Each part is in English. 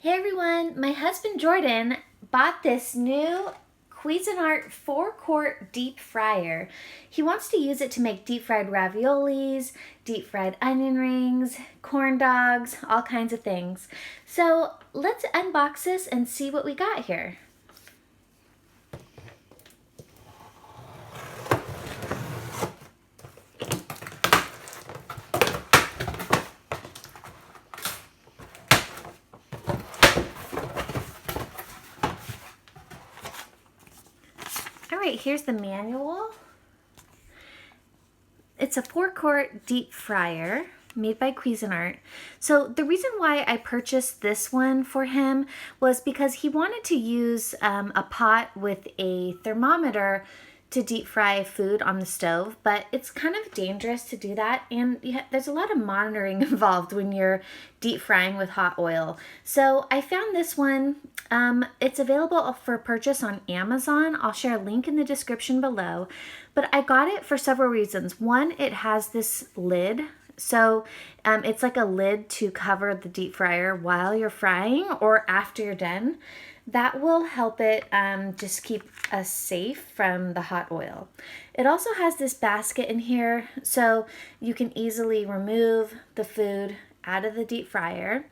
Hey everyone, my husband Jordan bought this new Cuisinart 4-quart deep fryer. He wants to use it to make deep fried raviolis, deep fried onion rings, corn dogs, all kinds of things. So let's unbox this and see what we got here. Alright, here's the manual. It's a 4-quart deep fryer made by Cuisinart. So the reason why I purchased this one for him was because he wanted to use a pot with a thermometer to deep fry food on the stove, but it's kind of dangerous to do that, and there's a lot of monitoring involved when you're deep frying with hot oil. So I found this one. It's available for purchase on Amazon. I'll share a link in the description below, but I got it for several reasons. One, it has this lid. So it's like a lid to cover the deep fryer while you're frying or after you're done. That will help it just keep us safe from the hot oil. It also has this basket in here so you can easily remove the food out of the deep fryer.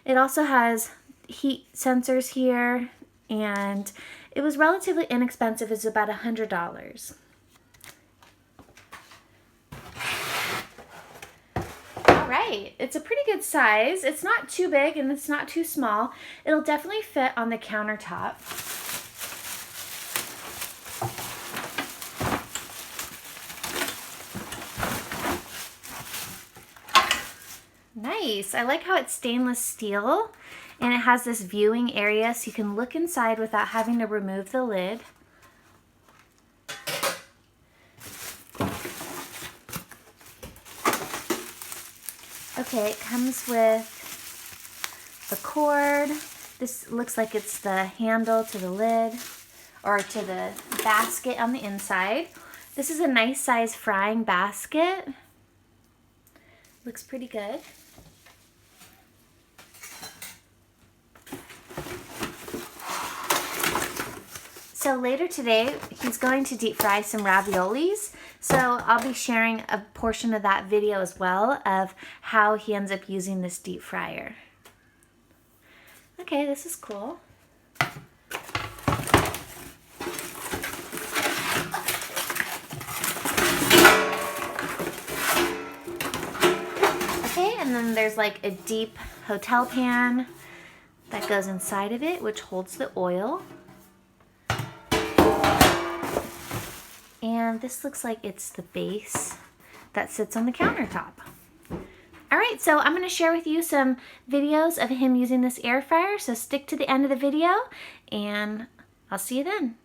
It also has heat sensors here, and it was relatively inexpensive. It's about $100. Alright, it's a pretty good size. It's not too big and it's not too small. It'll definitely fit on the countertop. Nice. I like how it's stainless steel and it has this viewing area so you can look inside without having to remove the lid. Okay, it comes with the cord. This looks like it's the handle to the lid or to the basket on the inside. This is a nice size frying basket. Looks pretty good. So later today, he's going to deep fry some raviolis. So I'll be sharing a portion of that video as well of how he ends up using this deep fryer. Okay, this is cool. Okay, and then there's like a deep hotel pan that goes inside of it, which holds the oil. And this looks like it's the base that sits on the countertop. All right, so I'm gonna share with you some videos of him using this air fryer, so stick to the end of the video and I'll see you then.